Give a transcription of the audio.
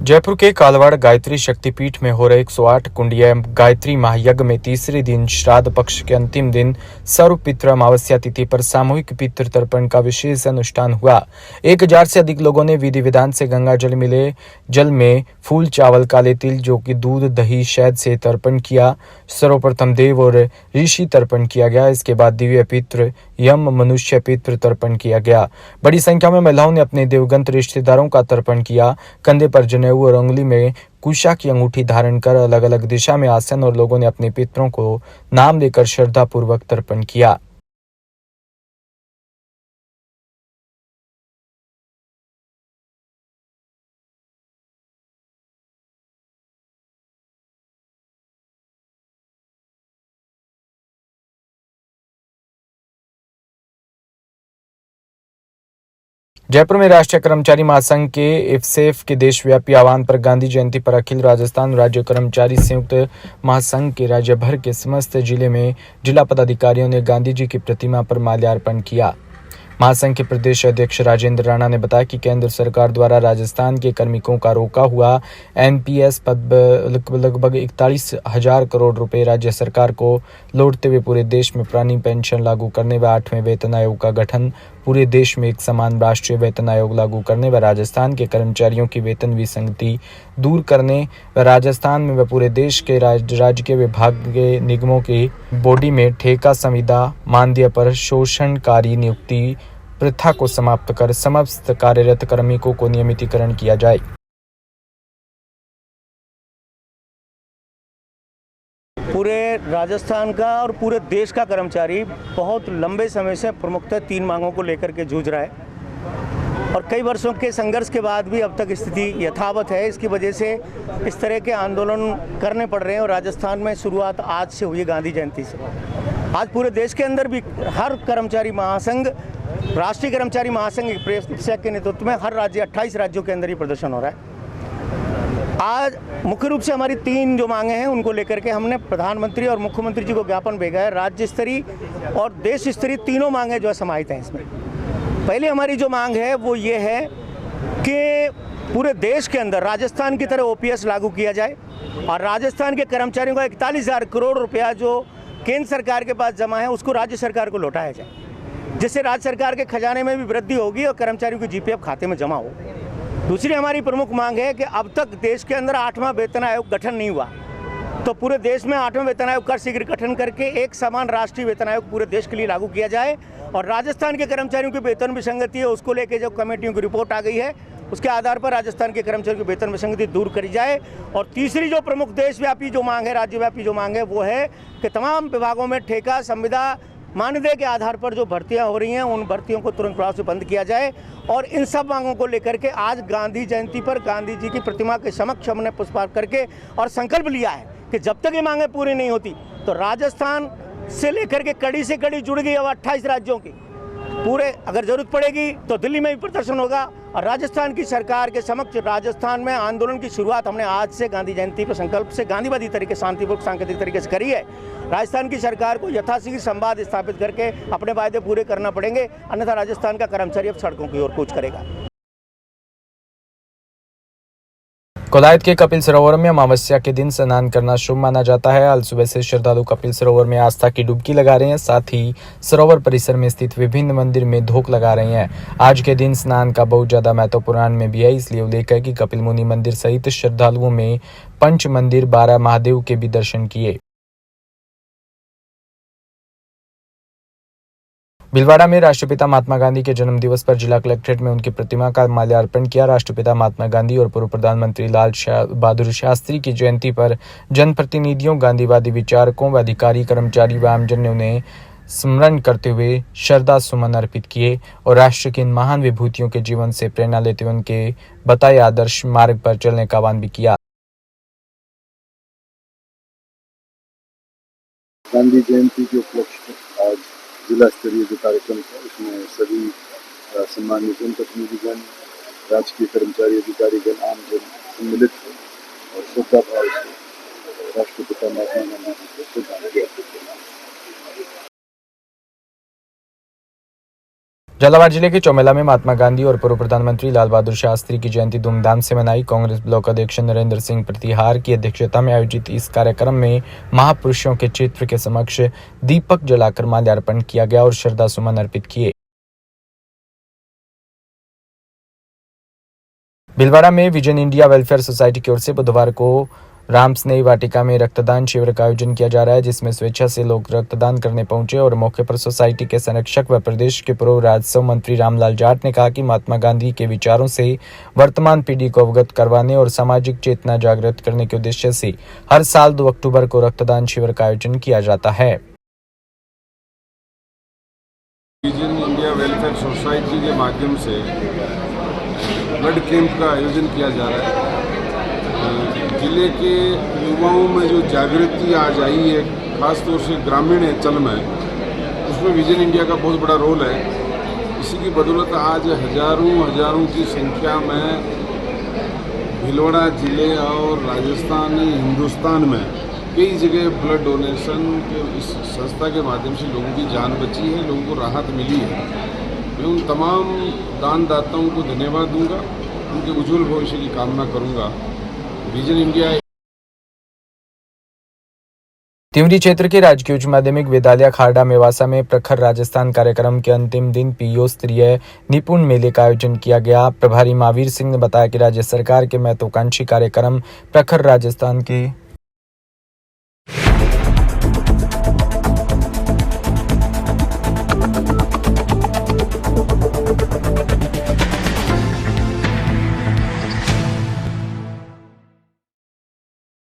जयपुर के कालवाड़ गायत्री शक्तिपीठ में हो रहे 108 कुंडीय गायत्री महायज्ञ में तीसरे दिन श्राद्ध पक्ष के अंतिम दिन सर्व पितृ अमावस्या तिथि पर सामूहिक पितृ तर्पण का विशेष अनुष्ठान हुआ। 1000 से अधिक लोगों ने विधि विधान से गंगा जल मिले जल में फूल चावल काले तिल जो कि दूध दही शहद से तर्पण किया। सर्वप्रथम देव और ऋषि तर्पण किया गया। इसके बाद दिव्य पितृ यम मनुष्य पितृ तर्पण किया गया। बड़ी संख्या में महिलाओं ने अपने देवगंत रिश्तेदारों का तर्पण किया। कंधे पर जनेऊ और उंगली में कुशा की अंगूठी धारण कर अलग अलग दिशा में आसन और लोगों ने अपने पितरों को नाम लेकर श्रद्धा पूर्वक तर्पण किया। जयपुर में राष्ट्रीय कर्मचारी महासंघ के इफ्सेफ के देशव्यापी आह्वान पर गांधी जयंती पर अखिल राजस्थान राज्य कर्मचारी संयुक्त महासंघ के राज्य भर के समस्त जिले में जिला पदाधिकारियों ने गांधी जी की प्रतिमा पर माल्यार्पण किया। महासंघ के प्रदेश अध्यक्ष राजेंद्र राणा ने बताया कि केंद्र सरकार द्वारा राजस्थान के कार्मिकों का रोका हुआ एनपीएस पद लगभग 41,000 करोड़ रुपए राज्य सरकार को लौटते हुए पूरे देश में पुरानी पेंशन लागू करने व 8वें वेतन आयोग का गठन, पूरे देश में एक समान राष्ट्रीय वेतन आयोग लागू करने व राजस्थान के कर्मचारियों की वेतन विसंगति दूर करने व राजस्थान में व पूरे देश के राज्य के विभागीय निगमों की बॉडी में ठेका संविदा मानदेय पर शोषणकारी नियुक्ति प्रथा को समाप्त कर समस्त कार्यरत कार्मिकों को नियमितीकरण किया जाए। पूरे राजस्थान का और पूरे देश का कर्मचारी बहुत लंबे समय से प्रमुखतः 3 मांगों को लेकर के जूझ रहा है और कई वर्षों के संघर्ष के बाद भी अब तक स्थिति यथावत है। इसकी वजह से इस तरह के आंदोलन करने पड़ रहे हैं और राजस्थान में शुरुआत आज से हुई गांधी जयंती से। आज पूरे देश के अंदर भी हर कर्मचारी महासंघ, राष्ट्रीय कर्मचारी महासंघ के नेतृत्व में हर राज्य 28 राज्यों के अंदर ये प्रदर्शन हो रहा है। आज मुख्य रूप से हमारी 3 जो मांगे हैं उनको लेकर के हमने प्रधानमंत्री और मुख्यमंत्री जी को ज्ञापन भेजा है। राज्य स्तरीय और देश स्तरीय तीनों मांगे जो है समाहित हैं इसमें। पहली हमारी जो मांग है वो ये है कि पूरे देश के अंदर राजस्थान की तरह ओपीएस लागू किया जाए और राजस्थान के कर्मचारियों का 41,000 करोड़ रुपया जो केंद्र सरकार के पास जमा है उसको राज्य सरकार को लौटाया जाए, जिससे राज्य सरकार के खजाने में भी वृद्धि होगी और कर्मचारियों के जीपीएफ खाते में जमा हो। दूसरी हमारी प्रमुख मांग है कि अब तक देश के अंदर 8वां वेतन आयोग गठन नहीं हुआ, तो पूरे देश में 8वां वेतन आयोग का शीघ्र गठन करके एक समान राष्ट्रीय वेतन आयोग पूरे देश के लिए लागू किया जाए और राजस्थान के कर्मचारियों की वेतन विसंगति है उसको लेकर जो कमेटियों की रिपोर्ट आ गई है उसके आधार पर राजस्थान के कर्मचारियों की वेतन विसंगति दूर करी जाए। और तीसरी जो प्रमुख देशव्यापी जो मांग है, राज्यव्यापी जो मांग है वो है कि तमाम विभागों में ठेका संविदा मानदेय के आधार पर जो भर्तियां हो रही हैं उन भर्तियों को तुरंत प्रभाव से बंद किया जाए। और इन सब मांगों को लेकर के आज गांधी जयंती पर गांधी जी की प्रतिमा के समक्ष हमने पुष्पार्पण करके और संकल्प लिया है कि जब तक ये मांगें पूरी नहीं होती तो राजस्थान से लेकर के कड़ी से कड़ी जुड़ गई अब 28 राज्यों की पूरे, अगर जरूरत पड़ेगी तो दिल्ली में भी प्रदर्शन होगा और राजस्थान की सरकार के समक्ष राजस्थान में आंदोलन की शुरुआत हमने आज से गांधी जयंती पर संकल्प से गांधीवादी तरीके शांतिपूर्वक सांकेतिक तरीके से करी है। राजस्थान की सरकार को यथाशीघ्र संवाद स्थापित करके अपने वायदे पूरे करना पड़ेंगे, अन्यथा राजस्थान का कर्मचारी अब सड़कों की ओर कूच करेगा। कोलायत के कपिल सरोवर में अमावस्या के दिन स्नान करना शुभ माना जाता है। आज सुबह से श्रद्धालु कपिल सरोवर में आस्था की डुबकी लगा रहे हैं, साथ ही सरोवर परिसर में स्थित विभिन्न मंदिर में धोख लगा रहे हैं। आज के दिन स्नान का बहुत ज्यादा महत्व पुराण में भी है, इसलिए उल्लेख है कि कपिल मुनि मंदिर सहित श्रद्धालुओं में पंच मंदिर 12 महादेव के भी दर्शन किए। भीलवाड़ा में राष्ट्रपिता महात्मा गांधी के जन्म दिवस पर जिला कलेक्ट्रेट में उनकी प्रतिमा का माल्यार्पण किया। राष्ट्रपिता महात्मा गांधी और पूर्व प्रधानमंत्री लाल बहादुर शास्त्री की जयंती पर जनप्रतिनिधियों, गांधीवादी विचारकों व अधिकारी, कर्मचारी व आमजन ने उन्हें स्मरण करते हुए श्रद्धा सुमन अर्पित किए और राष्ट्र की इन महान विभूतियों के जीवन से प्रेरणा लेते हुए उनके बताए आदर्श मार्ग पर चलने का आह्वान भी किया। गांधी जयंती के उपलक्ष्य पर आज जिला स्तरीय जो कार्यक्रम था उसमें सभी सम्मानित जनप्रतिनिधिगण, राजकीय कर्मचारी, अधिकारीगण, आमजन सम्मिलित थे और श्रद्धा भाव से राष्ट्रपिता महात्मा गांधी जी को श्रद्धांजलि अर्पित की। झालावाड़ जिले के चौमेला में महात्मा गांधी और पूर्व प्रधानमंत्री लाल बहादुर शास्त्री की जयंती धूमधाम से मनाई। कांग्रेस ब्लॉक अध्यक्ष नरेंद्र सिंह प्रतिहार की अध्यक्षता में आयोजित इस कार्यक्रम में महापुरुषों के चित्र के समक्ष दीपक जलाकर माल्यार्पण किया गया और श्रद्धा सुमन अर्पित किए। भीलवाड़ा में विजन इंडिया वेलफेयर सोसाइटी की ओर से बुधवार को राम स्नेही वाटिका में रक्तदान शिविर का आयोजन किया जा रहा है, जिसमें स्वेच्छा से लोग रक्तदान करने पहुंचे और मौके पर सोसाइटी के संरक्षक व प्रदेश के पूर्व राजस्व मंत्री रामलाल जाट ने कहा कि महात्मा गांधी के विचारों से वर्तमान पीढ़ी को अवगत करवाने और सामाजिक चेतना जागृत करने के उद्देश्य से हर साल 2 अक्टूबर को रक्तदान शिविर का आयोजन किया जाता है। विजन इंडिया वेलफेयर सोसाइटी के माध्यम से ब्लड कैंप का आयोजन किया जा रहा है। जिले के युवाओं में जो जागृति आज आई है, खासतौर से ग्रामीण अंचल में, उसमें विजन इंडिया का बहुत बड़ा रोल है। इसी की बदौलत आज हजारों की संख्या में भीलवाड़ा जिले और राजस्थान हिंदुस्तान में कई जगह ब्लड डोनेशन के इस संस्था के माध्यम से लोगों की जान बची है, लोगों को राहत मिली है। मैं उन तमाम दानदाताओं को धन्यवाद दूंगा, उनके उज्जवल भविष्य की कामना करूंगा। विजन इंडिया तिमरी क्षेत्र के राजकीय उच्च माध्यमिक विद्यालय खारडा मेवासा में प्रखर राजस्थान कार्यक्रम के अंतिम दिन पीओ स्तरीय निपुण मेले का आयोजन किया गया। प्रभारी महावीर सिंह ने बताया कि राज्य सरकार के महत्वाकांक्षी कार्यक्रम प्रखर राजस्थान के